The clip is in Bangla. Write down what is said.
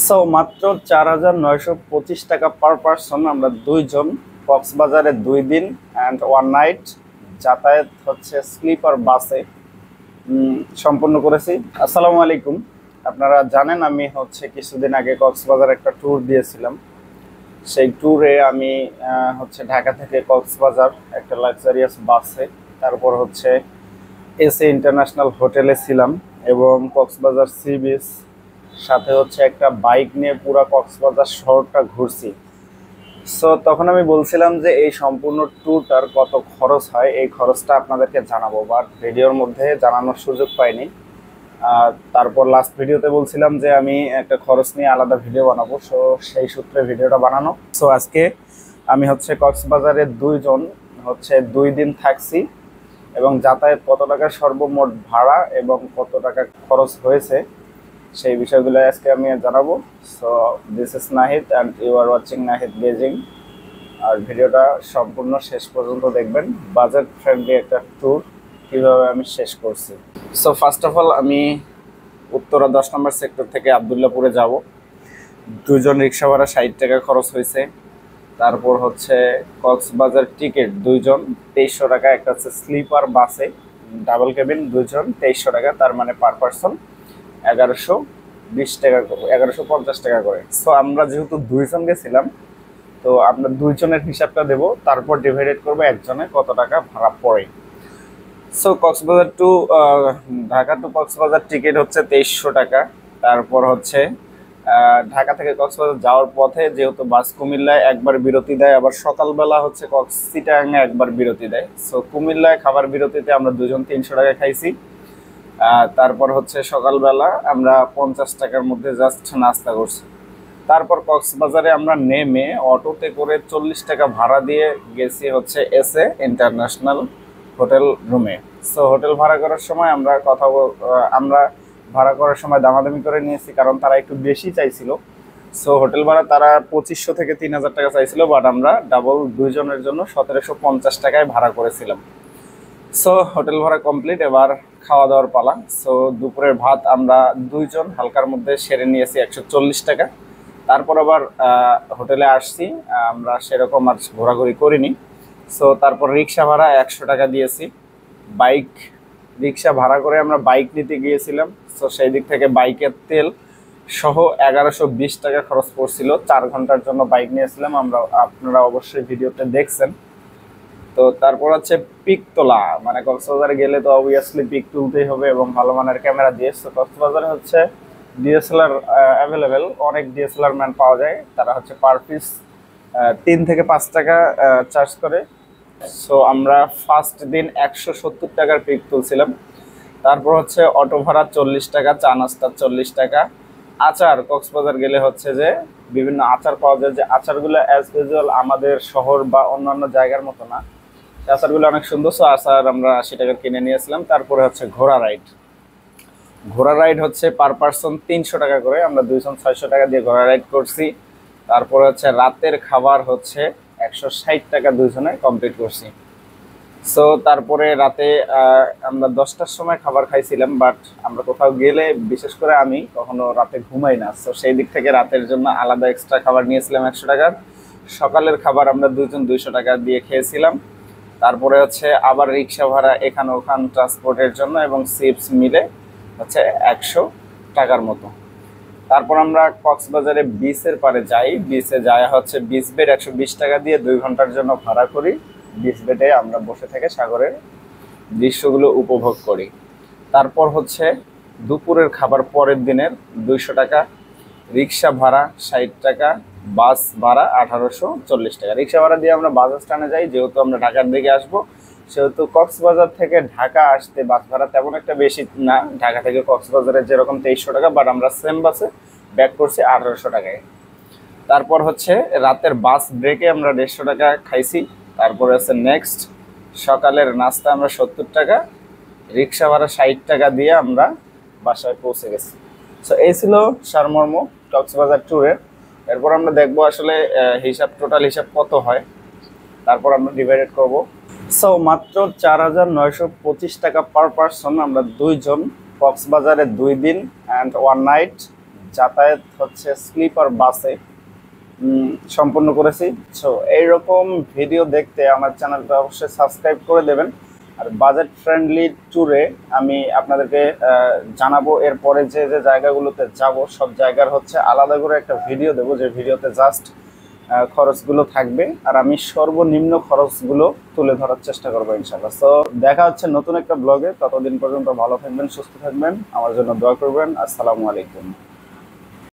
সো মাত্র 4,925 টাকা পার পারসন আমরা দুইজন কক্সবাজারে 2 দিন অ্যান্ড 1 নাইট যাতায়াত হচ্ছে স্লিপার বাসে সম্পন্ন করেছি। আসসালামু আলাইকুম। আপনারা জানেন আমি হচ্ছে কিছুদিন আগে কক্সবাজার একটা ট্যুর দিয়েছিলাম। সেই ট্যুরে আমি হচ্ছে ঢাকা থেকে কক্সবাজার একটা লাক্সারিয়াস বাসে, তারপর হচ্ছে এসএ ইন্টারন্যাশনাল হোটেলে ছিলাম এবং কক্সবাজার সি বিচ সাথে হচ্ছে একটা বাইক নিয়ে পুরো কক্সবাজার শহরটা ঘুরছি। সো তখন আমি বলছিলাম যে এই সম্পূর্ণ ট্যুরটার কত খরচ হয় এই খরচটা আপনাদেরকে জানাবো, বাট ভিডিওর মধ্যে জানানোর সুযোগ পাইনি। তারপর লাস্ট ভিডিওতে বলছিলাম যে আমি একটা খরচ নিয়ে আলাদা ভিডিও বানাবো, সো সেই সূত্রে ভিডিওটা বানানো। সো আজকে আমি হচ্ছে কক্সবাজারে দুইজন হচ্ছে 2 দিন থাকছি এবং যাতায়াত কত টাকা সর্বমোট ভাড়া এবং কত টাকা খরচ হয়েছে সেই বিষয়গুলো আজকে আমি জানাবো। So this is Nahid and you are watching Nahid বেজিং। আর ভিডিওটা সম্পূর্ণ শেষ পর্যন্ত দেখবেন। বাজেট ফ্রেন্ডলি একটা ট্যুর কীভাবে আমি শেষ করছি। সো ফার্স্ট অফ অল আমি উত্তরা 10 নম্বর সেক্টর থেকে আবদুল্লাপুরে যাব। দুজন রিক্সা ভাড়া 60 টাকা খরচ হয়েছে। তারপর হচ্ছে কক্সবাজার টিকিট দুইজন 2300 টাকা, একটা হচ্ছে স্লিপার বাসে ডাবল কেবিন দুইজন 2300 টাকা, তার মানে পার পারসন 1120 টাকা করে, 1150 টাকা করে। সো আমরা যেহেতু দুইজন গেছিলাম তো আমরা দুইজনের হিসাবটা দেব, তারপর ডিভাইডেড করবো একজনে কত টাকা ভাড়া পড়ে। So Cox's Bazar to Dhaka to Cox's Bazar ticket হচ্ছে 2300 টাকা। তারপর হচ্ছে ঢাকা থেকে কক্সবাজার যাওয়ার পথে যেহেতু বাস কুমিল্লায় একবার বিরতি দেয়, আবার সকালবেলা হচ্ছে চিটাগাঙে একবার বিরতি দেয়। সো কুমিল্লায় খাবার বিরতিতে আমরা দুজন 300 টাকা খাইছি। তারপর হচ্ছে সকালবেলা আমরা 50 টাকার মধ্যে জাস্ট নাস্তা করছি। তারপর কক্সবাজারে আমরা নেমে অটোতে করে 40 টাকা ভাড়া দিয়ে গেছি হচ্ছে এসএ ইন্টারন্যাশনাল হোটেল রুমে। সো হোটেল ভাড়া করার সময় আমরা ভাড়া করার সময় দামাদামি করে নিয়েছি, কারণ তারা একটু বেশি চাইছিল। সো হোটেল ভাড়া তারা 2500 থেকে 3000 টাকা চাইছিল, বাট আমরা ডাবল দুইজনের জন্য 1750 টাকায় ভাড়া করেছিলাম। সো হোটেল ভাড়া কমপ্লিট, এবার খাওয়া দাওয়ার পালা। সো দুপুরের ভাত আমরা দুইজন হালকার মধ্যে সেরে নিয়েছি 140 টাকা। তারপর আবার হোটেলে আসছি, আমরা সেরকম আর ঘোরাঘুরি করিনি। সো তারপর রিক্সা ভাড়া 100 টাকা দিয়েছি। রিক্সা ভাড়া করে আমরা বাইক নিতে গিয়েছিলাম। সো সেই দিক থেকে বাইকের তেল সহ 1120 টাকা খরচ পড়ছিল। 4 ঘন্টার জন্য বাইক নিয়েছিলাম আমরা, আপনারা অবশ্যই ভিডিওতে দেখছেন। তো তারপর হচ্ছে পিক তোলা, মানে কক্সবাজারে গেলে তো অবভিয়াসলি পিক তুলতেই হবে এবং ভালো মানের ক্যামেরা দিয়ে। তো কক্সবাজারে হচ্ছে ডিএসএলআর অ্যাভেলেবেল, অনেক ডিএসএলআর ম্যান পাওয়া যায়। তারা হচ্ছে পার পিস 3 থেকে 5 টাকা চার্জ করে। সো আমরা ফার্স্ট দিন 170 টাকার পিক তুলছিলাম। তারপর হচ্ছে অটো ভাড়া 40 টাকা, চা নাস্তা 40 টাকা। আচার কক্সবাজার গেলে হচ্ছে যে বিভিন্ন আচার পাওয়া যায়, যে আচারগুলো অ্যাজ ইউজুয়াল আমাদের শহর বা অন্যান্য জায়গার মতো না, আচারগুলো অনেক সুন্দর। সো আচার আমরা 80 টাকার কিনে নিয়েছিলাম। তারপরে হচ্ছে ঘোড়া রাইড হচ্ছে পার পারসন 300 টাকা করে, আমরা দুইজন 600 টাকা দিয়ে ঘোড়া রাইড করছি। তারপরে হচ্ছে রাতের খাবার হচ্ছে 160 টাকা দুইজনে কমপ্লিট করছি। সো তারপরে রাতে আমরা 10টার সময় খাবার খাইছিলাম, বাট আমরা কোথাও গেলে বিশেষ করে আমি কখনো রাতে ঘুমাই না। সো সেই দিক থেকে রাতের জন্য আলাদা এক্সট্রা খাবার নিয়েছিলাম 100 টাকার। সকালের খাবার আমরা দুইজন 200 টাকা দিয়ে খেয়েছিলাম। তারপরে হচ্ছে আবার রিক্সা ভাড়া এখান ওখান ট্রান্সপোর্টের জন্য এবং চিপস মিলে হচ্ছে 100 টাকার মতো। তারপর আমরা কক্সবাজারে বিচের পারে যাই। বিচে যায় হচ্ছে বিচ বেড 120 টাকা দিয়ে 2 ঘন্টার জন্য ভাড়া করি। বিচ বেডে আমরা বসে থেকে সাগরের দৃশ্যগুলো উপভোগ করি। তারপর হচ্ছে দুপুরের খাবার পরের দিনের 200 টাকা, রিক্সা ভাড়া 60 টাকা, বাস ভাড়া 1840 টাকা। রিক্সা ভাড়া দিয়ে আমরা বাস স্ট্যান্ডে যাই, যেহেতু আমরা ঢাকার দিকে আসবো সেহেতু কক্সবাজার থেকে ঢাকা আসতে বাস ভাড়া তেমন একটা বেশি না। ঢাকা থেকে কক্সবাজারে যেরকম 2300 টাকা, বাট আমরা সেম বাসে ব্যাক করছি 1800 টাকায়। তারপর হচ্ছে রাতের বাস ব্রেকে আমরা 150 টাকা খাইছি। তারপরে হচ্ছে নেক্সট সকালের নাস্তা আমরা 70 টাকা, রিক্সা ভাড়া 60 টাকা দিয়ে আমরা বাসায় পৌঁছে গেছি। সো এই ছিল সারমর্ম কক্সবাজার ট্যুরের। এরপর আমরা দেখবো আসলে টোটাল হিসাব কত হয়, তারপর আমরা ডিভাইডেড করব। সো মাত্র 4,925 টাকা পার পারসন আমরা দুইজন কক্সবাজারে 2 দিন অ্যান্ড 1 নাইট যাতায়াত হচ্ছে স্লিপার বাসে সম্পূর্ণ করেছি। সো এইরকম ভিডিও দেখতে আমার চ্যানেলটা অবশ্যই সাবস্ক্রাইব করে দেবেন। আর বাজেট ফ্রেন্ডলি ট্যুরে আমি আপনাদেরকে জানাবো এরপরে যে যে জায়গাগুলোতে যাব সব জায়গার হচ্ছে আলাদা করে একটা ভিডিও দেবো, যে ভিডিওতে জাস্ট খরচগুলো থাকবে আর আমি সর্বনিম্ন খরচগুলো তুলে ধরার চেষ্টা করবো ইনশাআল্লাহ। সো দেখা হচ্ছে নতুন একটা ব্লগে, ততদিন পর্যন্ত ভালো থাকবেন, সুস্থ থাকবেন, আমার জন্য দোয়া করবেন। আসসালামু আলাইকুম।